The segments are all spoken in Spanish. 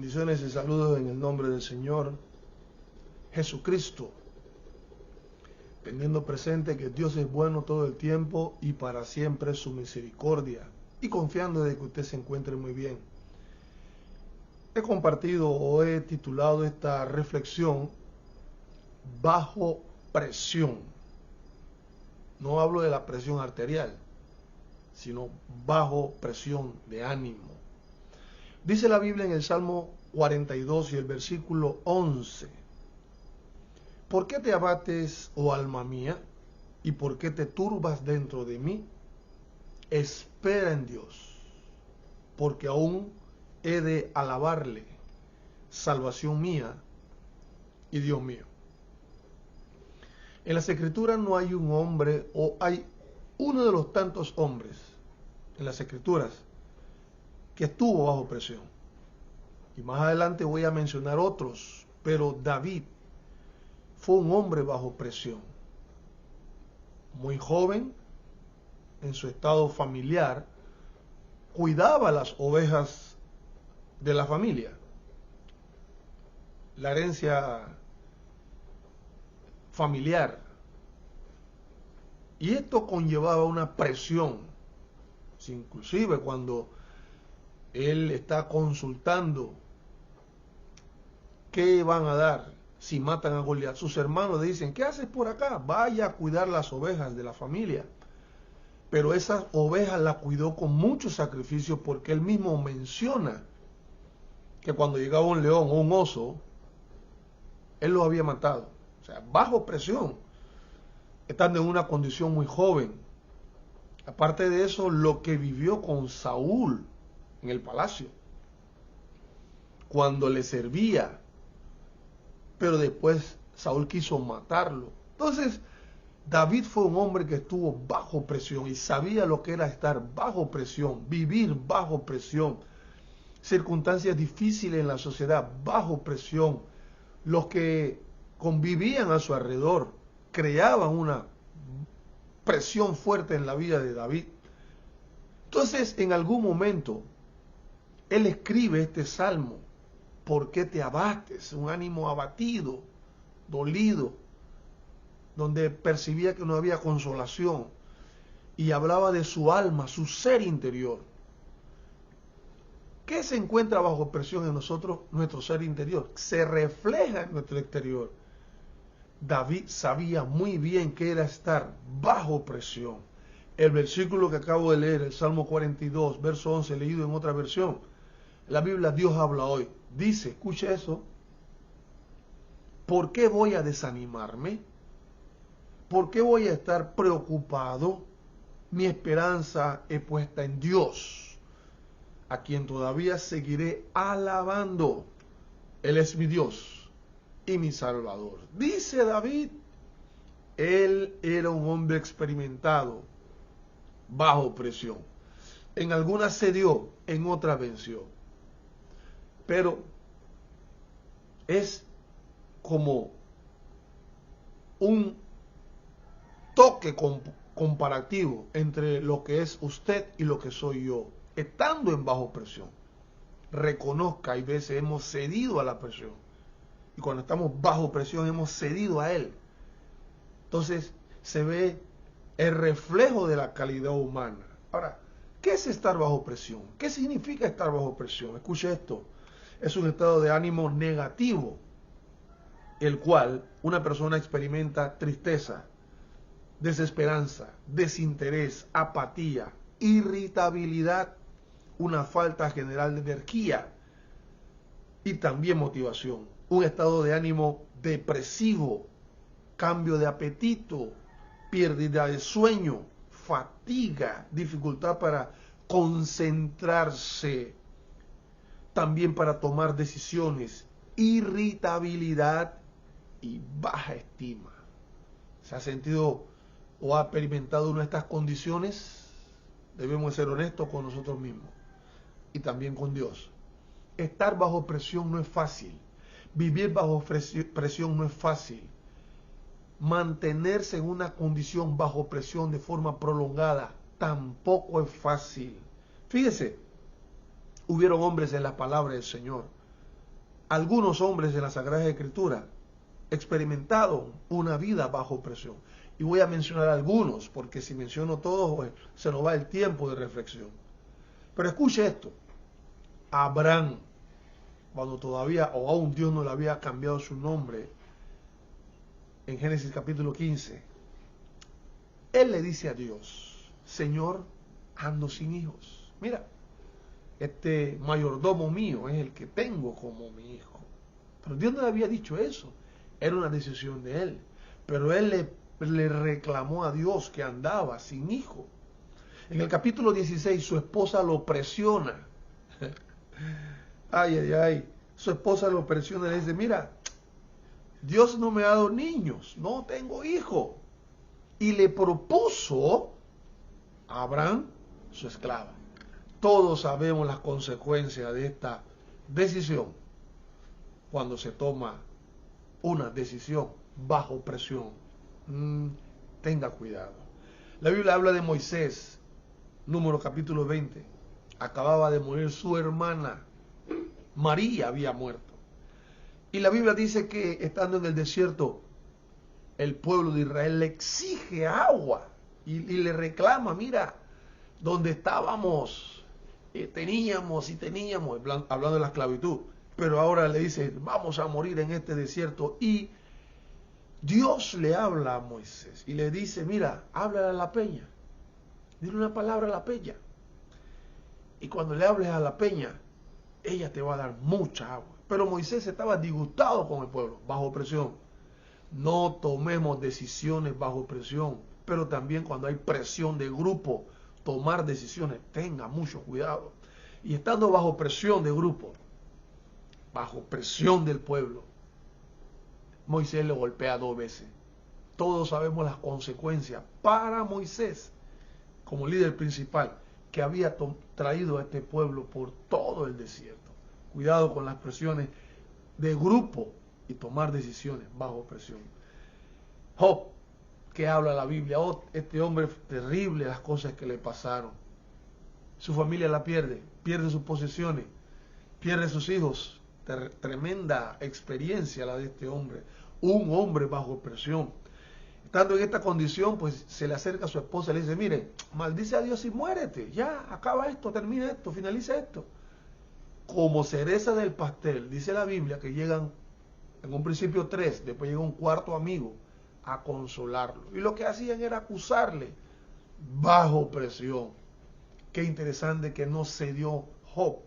Bendiciones y saludos en el nombre del Señor Jesucristo, teniendo presente que Dios es bueno todo el tiempo y para siempre su misericordia, y confiando de que usted se encuentre muy bien. He compartido o he titulado esta reflexión Bajo presión. No hablo de la presión arterial, sino bajo presión de ánimo. Dice la Biblia en el Salmo 42 y el versículo 11: ¿Por qué te abates, oh alma mía? ¿Y por qué te turbas dentro de mí? Espera en Dios, porque aún he de alabarle, salvación mía y Dios mío. En las Escrituras no hay un hombre, o hay uno de los tantos hombres en las Escrituras que estuvo bajo presión. Y más adelante voy a mencionar otros, pero David fue un hombre bajo presión. Muy joven, en su estado familiar, cuidaba las ovejas de la familia. La herencia familiar. Y esto conllevaba una presión. Inclusive cuando él está consultando qué van a dar si matan a Goliat, sus hermanos le dicen: ¿qué haces por acá? Vaya a cuidar las ovejas de la familia. Pero esas ovejas las cuidó con mucho sacrificio, porque él mismo menciona que cuando llegaba un león o un oso, él los había matado. O sea, bajo presión, estando en una condición muy joven. Aparte de eso, lo que vivió con Saúl en el palacio, cuando le servía, pero después Saúl quiso matarlo. Entonces, David fue un hombre que estuvo bajo presión y sabía lo que era estar bajo presión, vivir bajo presión, circunstancias difíciles en la sociedad, bajo presión. Los que convivían a su alrededor creaban una presión fuerte en la vida de David. Entonces, en algún momento, él escribe este salmo: ¿por qué te abates? Un ánimo abatido, dolido, donde percibía que no había consolación, y hablaba de su alma, su ser interior. ¿Qué se encuentra bajo presión en nosotros? Nuestro ser interior. Se refleja en nuestro exterior. David sabía muy bien que era estar bajo presión. El versículo que acabo de leer, el Salmo 42, verso 11, leído en otra versión, la Biblia Dios habla hoy, dice, escuche eso: ¿por qué voy a desanimarme? ¿Por qué voy a estar preocupado? Mi esperanza es puesta en Dios, a quien todavía seguiré alabando. Él es mi Dios y mi Salvador. Dice David, él era un hombre experimentado, bajo presión. En algunas cedió, en otras venció. Pero es como un toque comparativo entre lo que es usted y lo que soy yo, estando en bajo presión. Reconozca, hay veces hemos cedido a la presión, y cuando estamos bajo presión hemos cedido a él. Entonces se ve el reflejo de la calidad humana. Ahora, ¿qué es estar bajo presión? ¿Qué significa estar bajo presión? Escuche esto: es un estado de ánimo negativo, el cual una persona experimenta tristeza, desesperanza, desinterés, apatía, irritabilidad, una falta general de energía y también motivación. Un estado de ánimo depresivo, cambio de apetito, pérdida de sueño, fatiga, dificultad para concentrarse, también para tomar decisiones, irritabilidad y baja estima. ¿Se ha sentido o ha experimentado una de estas condiciones? Debemos ser honestos con nosotros mismos y también con Dios. Estar bajo presión no es fácil. Vivir bajo presión no es fácil. Mantenerse en una condición bajo presión de forma prolongada tampoco es fácil. Fíjese, hubieron hombres en la palabra del Señor algunos hombres en la Sagrada Escritura experimentaron una vida bajo presión. Y voy a mencionar algunos, porque si menciono todos, pues, se nos va el tiempo de reflexión. Pero escuche esto. Abraham, cuando todavía, o aún Dios no le había cambiado su nombre, en Génesis capítulo 15, él le dice a Dios: Señor, ando sin hijos. Mira, este mayordomo mío es el que tengo como mi hijo. Pero Dios no le había dicho eso. Era una decisión de él. Pero él le reclamó a Dios que andaba sin hijo. En el capítulo 16 su esposa lo presiona. Ay, ay, ay. Su esposa lo presiona y le dice: mira, Dios no me ha dado niños, no tengo hijo. Y le propuso a Abraham su esclava. Todos sabemos las consecuencias de esta decisión cuando se toma una decisión bajo presión. Tenga cuidado. La Biblia habla de Moisés, número capítulo 20. Acababa de morir su hermana. María había muerto. Y la Biblia dice que estando en el desierto, el pueblo de Israel le exige agua y le reclama: mira, donde estábamos, teníamos, hablando de la esclavitud, pero ahora le dice: vamos a morir en este desierto. Y Dios le habla a Moisés y le dice: mira, háblale a la peña, dile una palabra a la peña, y cuando le hables a la peña, ella te va a dar mucha agua. Pero Moisés estaba disgustado con el pueblo, bajo presión. No tomemos decisiones bajo presión, pero también cuando hay presión de grupo, tomar decisiones, tenga mucho cuidado. Y estando bajo presión de grupo, bajo presión del pueblo, Moisés le golpea 2 veces. Todos sabemos las consecuencias para Moisés, como líder principal, que había traído a este pueblo por todo el desierto. Cuidado con las presiones de grupo y tomar decisiones bajo presión. Job, que habla la Biblia: oh, este hombre terrible, las cosas que le pasaron. Su familia la pierde sus posesiones, pierde sus hijos. Tremenda experiencia la de este hombre, un hombre bajo presión. Estando en esta condición, pues se le acerca a su esposa y le dice: mire, maldice a Dios y muérete, ya, acaba esto, termina esto, finaliza esto. Como cereza del pastel, dice la Biblia que llegan en un principio 3, después llega un cuarto amigo a consolarlo. Y lo que hacían era acusarle bajo presión. Qué interesante que no cedió Job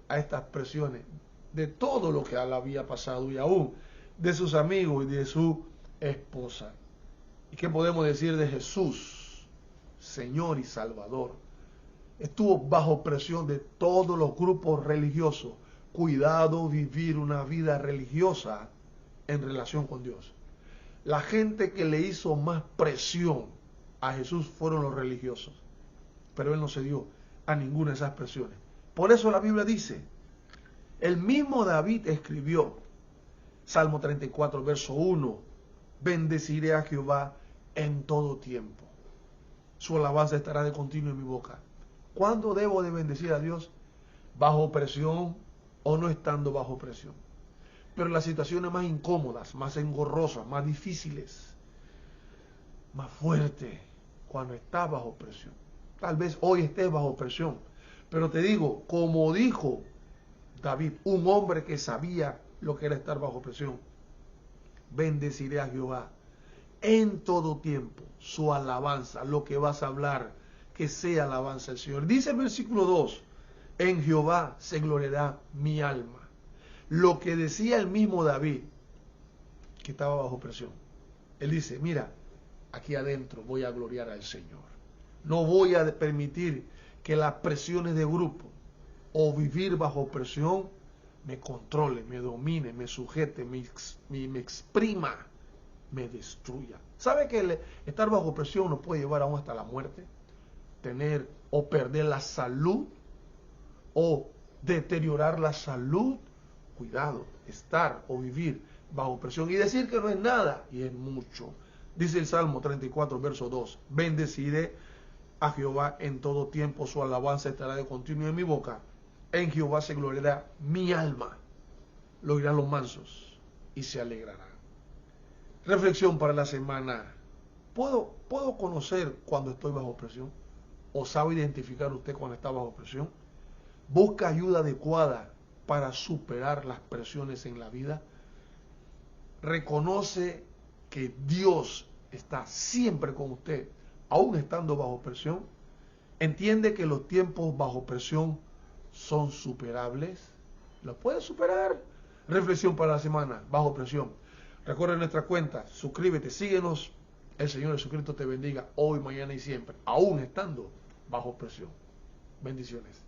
a estas presiones de todo lo que le había pasado y aún de sus amigos y de su esposa. ¿Y qué podemos decir de Jesús, Señor y Salvador? Estuvo bajo presión de todos los grupos religiosos. Cuidado vivir una vida religiosa en relación con Dios. La gente que le hizo más presión a Jesús fueron los religiosos, pero él no cedió a ninguna de esas presiones. Por eso la Biblia dice, el mismo David escribió, Salmo 34, verso 1, bendeciré a Jehová en todo tiempo. Su alabanza estará de continuo en mi boca. ¿Cuándo debo de bendecir a Dios? ¿Bajo presión o no estando bajo presión? Pero las situaciones más incómodas, más engorrosas, más difíciles, más fuertes, cuando estás bajo presión. Tal vez hoy estés bajo presión, pero te digo, como dijo David, un hombre que sabía lo que era estar bajo presión, bendeciré a Jehová en todo tiempo, su alabanza, lo que vas a hablar, que sea alabanza al Señor. Dice el versículo 2, en Jehová se gloriará mi alma. Lo que decía el mismo David, que estaba bajo presión. Él dice, mira, aquí adentro voy a gloriar al Señor. No voy a permitir que las presiones de grupo o vivir bajo presión me controle, me domine, me sujete, me exprima, me destruya. ¿Sabe que estar bajo presión nos puede llevar aún hasta la muerte? Tener o perder la salud o deteriorar la salud. Cuidado, estar o vivir bajo presión y decir que no es nada y es mucho. Dice el Salmo 34, verso 2, bendeciré a Jehová en todo tiempo, su alabanza estará de continuo en mi boca. En Jehová se gloriará mi alma. lo oirán los mansos y se alegrarán. Reflexión para la semana. ¿Puedo conocer cuando estoy bajo presión? ¿O sabe identificar usted cuando está bajo presión? ¿Busca ayuda adecuada para superar las presiones en la vida? ¿Reconoce que Dios está siempre con usted, aún estando bajo presión? ¿Entiende que los tiempos bajo presión son superables? ¿Los puede superar? Reflexión para la semana, bajo presión. Recuerda nuestra cuenta, suscríbete, síguenos. El Señor Jesucristo te bendiga hoy, mañana y siempre, aún estando bajo presión. Bendiciones.